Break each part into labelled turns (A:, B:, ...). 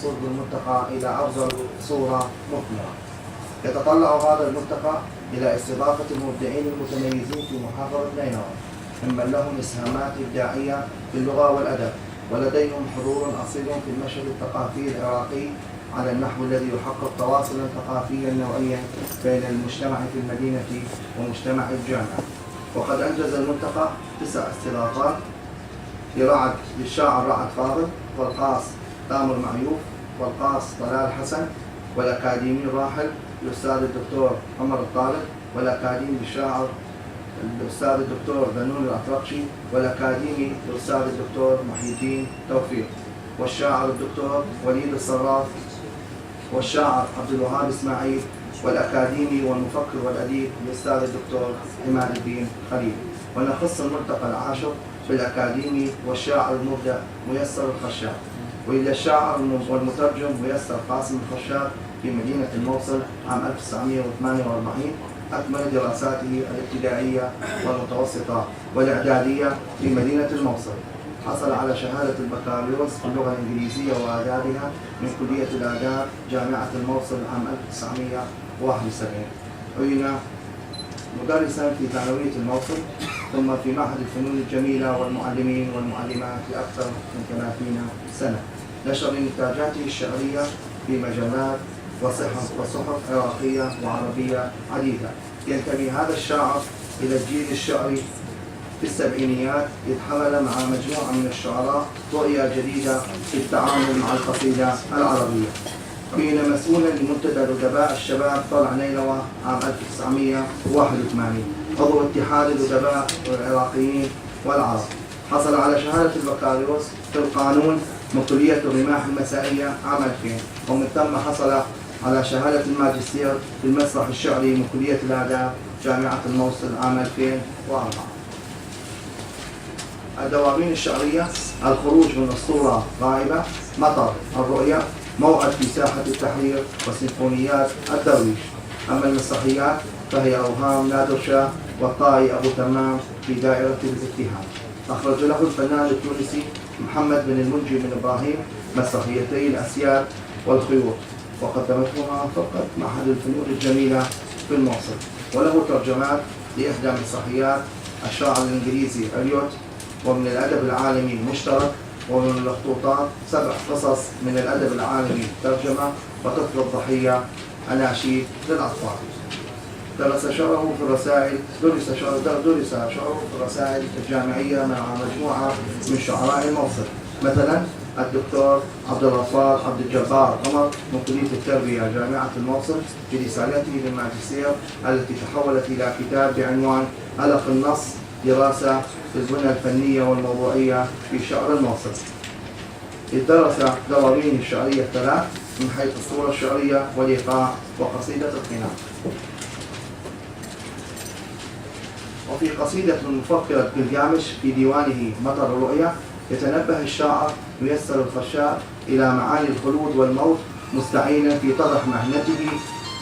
A: الوصول بالملتقى إلى أفضل صورة مثمرة. يتطلع هذا الملتقى إلى استضافة المبدعين المتميزين في محافظة نينوى ممن لهم إسهامات إبداعية في اللغة والأدب، ولديهم حضور أصيل في المشهد الثقافي العراقي على النحو الذي يحقق تواصلا ثقافيا نوعيا بين المجتمع في المدينة ومجتمع الجامعة. وقد أنجز الملتقى 9 استضافات للشاعر رعد فاضل، والقاص تامر معيوف، والقاص طلال حسن، والأكاديمي الراحل الأستاذ الدكتور عمر الطالب، والأكاديمي الشاعر الأستاذ الدكتور بنون الأطرقشي، والأكاديمي الأستاذ الدكتور محي الدين توفيق، والشاعر الدكتور وليد الصراف، والشاعر عبد الوهاب إسماعيل، والأكاديمي والمفكر والأديب الأستاذ الدكتور عماد الدين خليل. ونخص الملتقى العاشر بالأكاديمي والشاعر المبدع ميسر الخشاب، وإلى الشاعر والمترجم ميسر قاسم الخشاب في مدينة الموصل عام 1948. أكمل دراساته الابتدائية والمتوسطة والإعدادية في مدينة الموصل. حصل على شهادة البكالوريوس في اللغة الإنجليزية وآدابها من كلية الآداب جامعة الموصل عام 1971. عين مدرسا في ثانوية الموصل، ثم في معهد الفنون الجميلة والمعلمين والمعلمات لأكثر من 30 سنة. نشر إنتاجاته الشعرية في مجلات وصحف عراقية وعربية عديدة. ينتمي هذا الشاعر إلى الجيل الشعري في السبعينيات، إذ حمل مع مجموعة من الشعراء رؤية جديدة في التعامل مع القصيدة العربية. كان مسؤولا لمنتدى الأدباء الشباب طلع نينوى عام 1981، عضو اتحاد الأدباء العراقيين والعرب. حصل على شهادة البكالوريوس في القانون من كلية الرماح المسائية عام 2000، ومن ثم حصل على شهادة الماجستير في المسرح الشعري من كلية الآداب جامعة الموصل عام 2004. الدواوين الشعرية: الخروج من الصورة غائبة، مطر، الرؤية، موعد في ساحة التحرير، وسيمفونيات الدرويش. أما المسرحيات فهي أوهام نادر شاه والطائي أبو تمام في دائرة الاتهام. أخرج له الفنان التونسي محمد بن المنجي من إبراهيم مسرحيتي الأسياد والخيوط، وقدمتهما فقط معهد الفنون الجميلة في الموصل. وله ترجمات لإحدى مسرحيات الشاعر الإنجليزي إليوت، ومن الأدب العالمي مشترك، ومن المخطوطات 7 قصص من الأدب العالمي ترجمة، وطفل الضحية أناشيد للأطفال. درس شعره في الرسائل الجامعية مع مجموعة من شعراء الموصل، مثلا الدكتور عبد الغفار عبد الجبار عمر من كلية التربية جامعة الموصل في رسالته للماجستير التي تحولت إلى كتاب بعنوان ألق النص، دراسة في البنى الفنية والموضوعية في شعر الموصل. إذ درس دواوين الشعرية الثلاث من حيث الصورة الشعرية والإيقاع وقصيدة القناع. وفي قصيدة مفكرة جلجامش في ديوانه مطر الرؤيا يتنبه الشاعر ميسر الخشاب إلى معاني الخلود والموت، مستعينا في طرح مهنته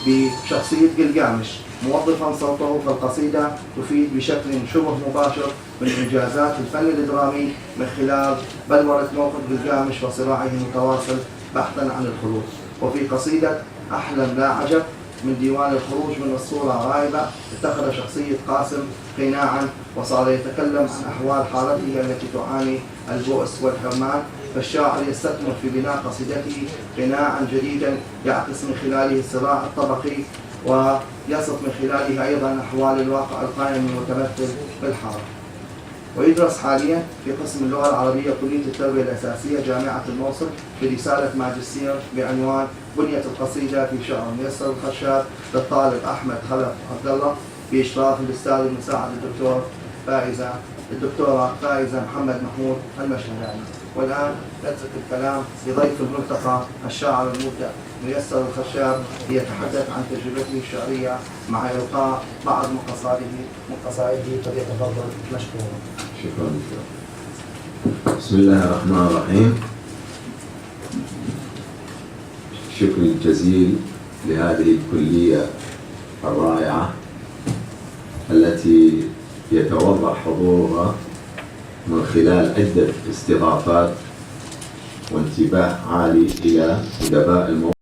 A: بشخصية جلجامش، موظفا صوته في القصيدة تفيد بشكل شبه مباشر من إنجازات الفن الدرامي من خلال بلورة موقف جلجامش وصراعه المتواصل بحثا عن الخلود. وفي قصيدة أحلم لا عجب من ديوان الخروج من الصورة غائبة اتخذ شخصية قاسم قناعا، وصار يتكلم عن أحوال حالته التي تعاني البؤس والحرمان. فالشاعر يستثمر في بناء قصيدته قناعا جديدا يعكس من خلاله الصراع الطبقي، ويصف من خلاله أيضا أحوال الواقع القائم المتمثل بالحرب. ويدرس حاليا في قسم اللغة العربية كلية التربية الأساسية جامعة الموصل برسالة ماجستير بعنوان بنية القصيدة في شعر ميسر الخشاب للطالب أحمد خلف عبد الله بإشراف الأستاذ المساعد الدكتورة فائزة محمد محمود المشهداني. والآن نترك الكلام لضيف الملتقى الشاعر المبدع ميسر الخشاب ليتحدث عن تجربته الشعرية مع إلقاء بعض من قصائده فليتفضل مشكورا.
B: شكرا. بسم الله الرحمن الرحيم. شكر الجزيل لهذه الكلية الرائعة التي يتوضح حضورها من خلال عدة استضافات وانتباه عالي إلى أدباء الموقع.